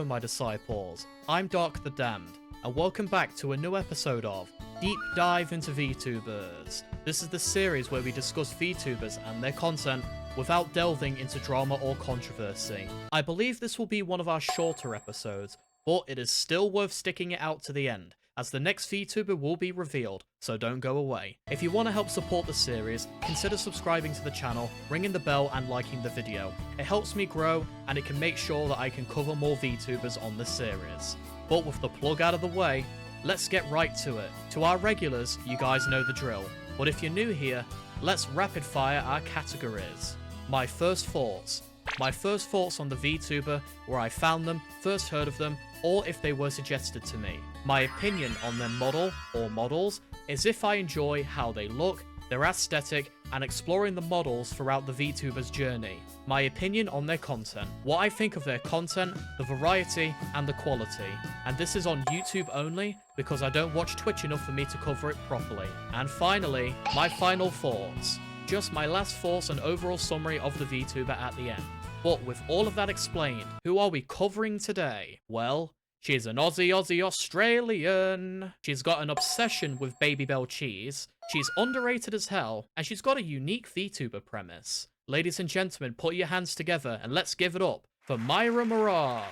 Hello my disciples, I'm Dark the Damned, and welcome back to a new episode of Deep Dive into VTubers. This is the series where we discuss VTubers and their content without delving into drama or controversy. I believe this will be one of our shorter episodes, but it is still worth sticking it out to the end, as the next VTuber will be revealed, so don't go away. If you want to help support the series, consider subscribing to the channel, ringing the bell and liking the video. It helps me grow, and it can make sure that I can cover more VTubers on this series. But with the plug out of the way, let's get right to it. To our regulars, you guys know the drill, but if you're new here, let's rapid fire our categories. My first thoughts. My first thoughts on the VTuber, where I found them, first heard of them, or if they were suggested to me. My opinion on their model, or models, is if I enjoy how they look, their aesthetic, and exploring the models throughout the VTuber's journey. My opinion on their content. What I think of their content, the variety, and the quality. And this is on YouTube only, because I don't watch Twitch enough for me to cover it properly. And finally, my final thoughts. Just my last thoughts and overall summary of the VTuber at the end. But with all of that explained, who are we covering today? Well, she's an Aussie Australian. She's got an obsession with Baby Bell cheese. She's underrated as hell, and she's got a unique VTuber premise. Ladies and gentlemen, put your hands together and let's give it up for Miyra Mirage.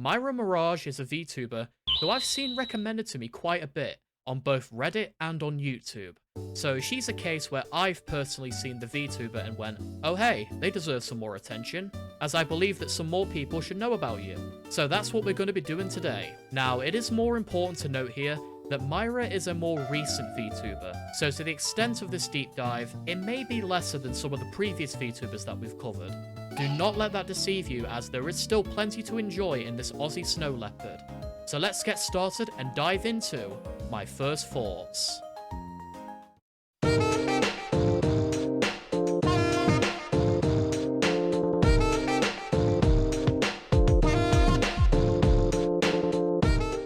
Miyra Mirage is a VTuber who I've seen recommended to me quite a bit on both Reddit and on YouTube. So she's a case where I've personally seen the VTuber and went, oh hey, they deserve some more attention, as I believe that some more people should know about you. So that's what we're going to be doing today. Now, it is more important to note here that Miyra is a more recent VTuber, so to the extent of this deep dive, it may be lesser than some of the previous VTubers that we've covered. Do not let that deceive you, as there is still plenty to enjoy in this Aussie snow leopard. So let's get started and dive into my first thoughts.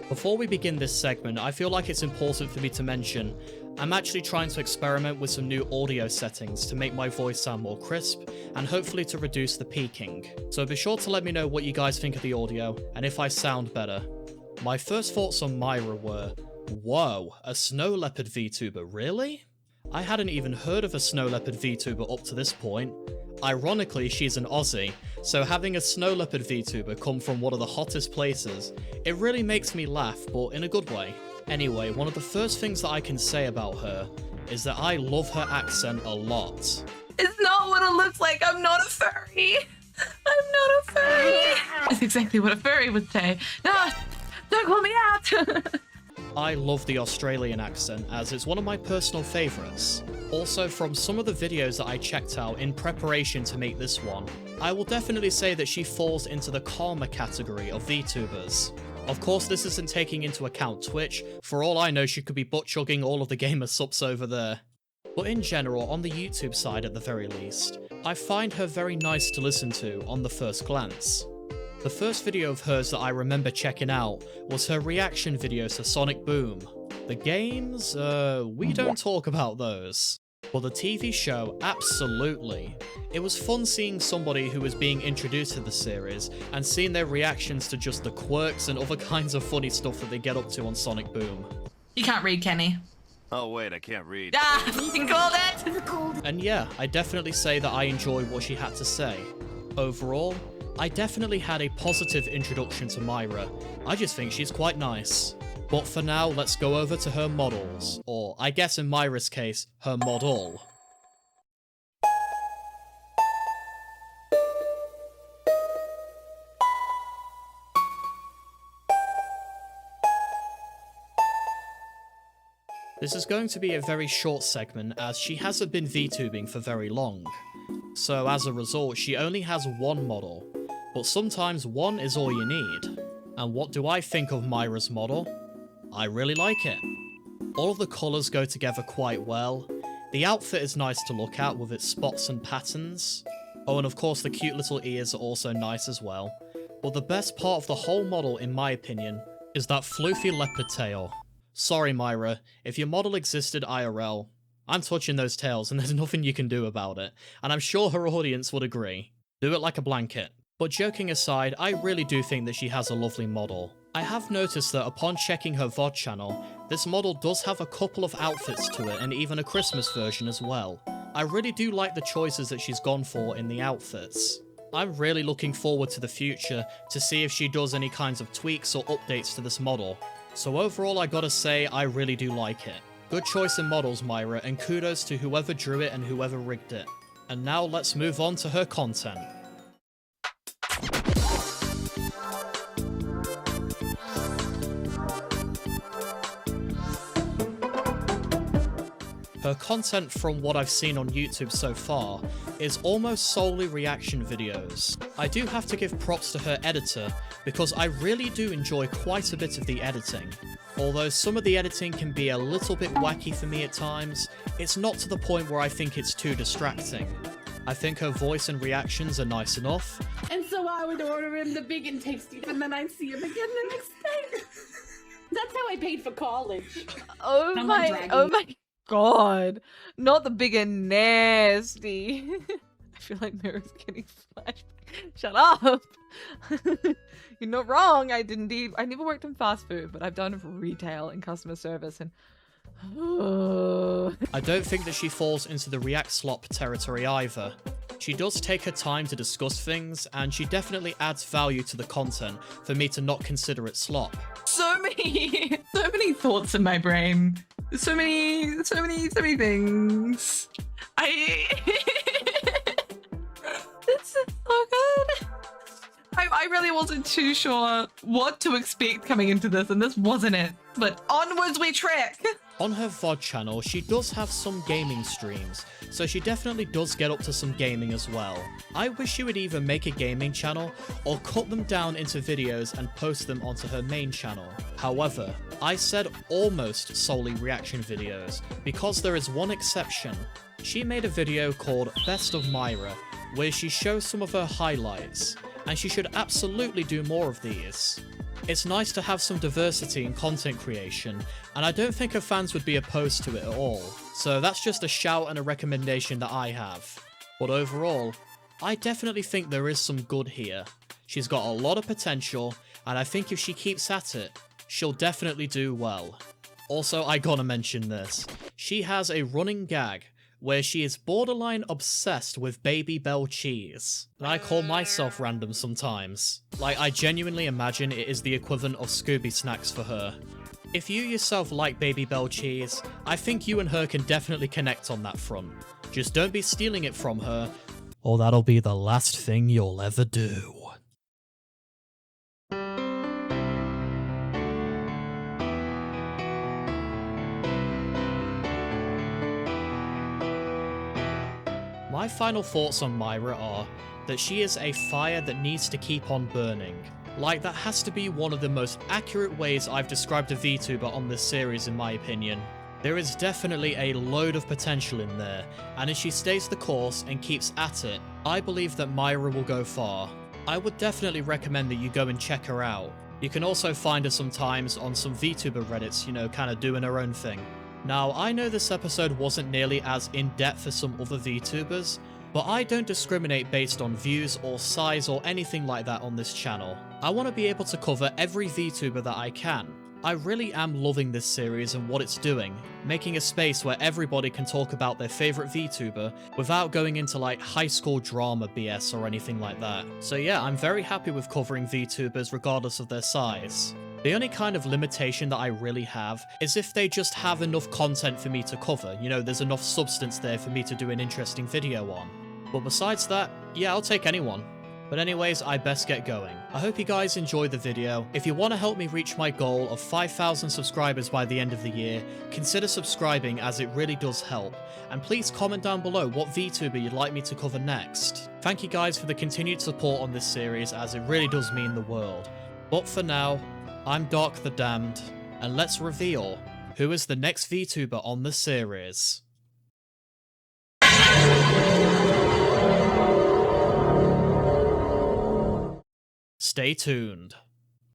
Before we begin this segment, I feel like it's important for me to mention I'm actually trying to experiment with some new audio settings to make my voice sound more crisp and hopefully to reduce the peaking. So be sure to let me know what you guys think of the audio and if I sound better. My first thoughts on Miyra were, whoa, a snow leopard VTuber, really? I hadn't even heard of a snow leopard VTuber up to this point. Ironically, she's an Aussie, so having a snow leopard VTuber come from one of the hottest places, it really makes me laugh, but in a good way. Anyway, one of the first things that I can say about her is that I love her accent a lot. It's not what it looks like. I'm not a furry. I'm not a furry. That's exactly what a furry would say. No, don't call me out. I love the Australian accent, as it's one of my personal favourites. Also, from some of the videos that I checked out in preparation to make this one, I will definitely say that she falls into the calmer category of VTubers. Of course, this isn't taking into account Twitch. For all I know, she could be butt-chugging all of the gamer subs over there. But in general, on the YouTube side at the very least, I find her very nice to listen to on the first glance. The first video of hers that I remember checking out was her reaction videos to Sonic Boom. The games, we don't talk about those. But the TV show, absolutely. It was fun seeing somebody who was being introduced to the series and seeing their reactions to just the quirks and other kinds of funny stuff that they get up to on Sonic Boom. You can't read, Kenny. Oh wait, I can't read. Ah, you called it! And yeah, I definitely say that I enjoyed what she had to say. Overall, I definitely had a positive introduction to Miyra. I just think she's quite nice. But for now, let's go over to her models, or I guess in Miyra's case, her model. This is going to be a very short segment, as she hasn't been VTubing for very long. So as a result, she only has one model, but sometimes one is all you need. And what do I think of Miyra's model? I really like it. All of the colours go together quite well. The outfit is nice to look at with its spots and patterns. Oh, and of course the cute little ears are also nice as well. But the best part of the whole model, in my opinion, is that floofy leopard tail. Sorry Miyra, if your model existed IRL, I'm touching those tails and there's nothing you can do about it, and I'm sure her audience would agree. Do it like a blanket. But joking aside, I really do think that she has a lovely model. I have noticed that upon checking her VOD channel, this model does have a couple of outfits to it and even a Christmas version as well. I really do like the choices that she's gone for in the outfits. I'm really looking forward to the future to see if she does any kinds of tweaks or updates to this model. So overall I gotta say I really do like it. Good choice in models, Miyra, and kudos to whoever drew it and whoever rigged it. And now let's move on to her content. Her content, from what I've seen on YouTube so far, is almost solely reaction videos. I do have to give props to her editor, because I really do enjoy quite a bit of the editing. Although some of the editing can be a little bit wacky for me at times, it's not to the point where I think it's too distracting. I think her voice and reactions are nice enough. And so I would order him the big and tasty, and then I'd see him again the next day. That's how I paid for college. Oh my god. Not the big and nasty. I feel like Mira's getting flashback. Shut up. You're not wrong. I never worked in fast food, but I've done retail and customer service, and I don't think that she falls into the react slop territory either. She does take her time to discuss things, and she definitely adds value to the content for me to not consider it slop. So many thoughts in my brain. So many things. This is so good. I really wasn't too sure what to expect coming into this, and this wasn't it. But onwards we trek. On her VOD channel, she does have some gaming streams, so she definitely does get up to some gaming as well. I wish she would either make a gaming channel or cut them down into videos and post them onto her main channel. However, I said almost solely reaction videos, because there is one exception. She made a video called Best of Miyra, where she shows some of her highlights, and she should absolutely do more of these. It's nice to have some diversity in content creation, and I don't think her fans would be opposed to it at all, so that's just a shout and a recommendation that I have. But overall, I definitely think there is some good here. She's got a lot of potential, and I think if she keeps at it, she'll definitely do well. Also, I gotta mention this. She has a running gag where she is borderline obsessed with Baby Bell cheese. And I call myself random sometimes. Like, I genuinely imagine it is the equivalent of Scooby snacks for her. If you yourself like Baby Bell cheese, I think you and her can definitely connect on that front. Just don't be stealing it from her, or that'll be the last thing you'll ever do. My final thoughts on Miyra are that she is a fire that needs to keep on burning. Like, that has to be one of the most accurate ways I've described a VTuber on this series in my opinion. There is definitely a load of potential in there, and if she stays the course and keeps at it, I believe that Miyra will go far. I would definitely recommend that you go and check her out. You can also find her sometimes on some VTuber Reddits, you know, kind of doing her own thing. Now, I know this episode wasn't nearly as in-depth as some other VTubers, but I don't discriminate based on views or size or anything like that on this channel. I want to be able to cover every VTuber that I can. I really am loving this series and what it's doing, making a space where everybody can talk about their favourite VTuber without going into like high school drama BS or anything like that. So yeah, I'm very happy with covering VTubers regardless of their size. The only kind of limitation that I really have is if they just have enough content for me to cover, you know, there's enough substance there for me to do an interesting video on. But besides that, yeah, I'll take anyone. But anyways, I best get going. I hope you guys enjoyed the video. If you want to help me reach my goal of 5,000 subscribers by the end of the year, consider subscribing as it really does help. And please comment down below what VTuber you'd like me to cover next. Thank you guys for the continued support on this series as it really does mean the world. But for now, I'm Dark the Damned, and let's reveal who is the next VTuber on the series. Stay tuned.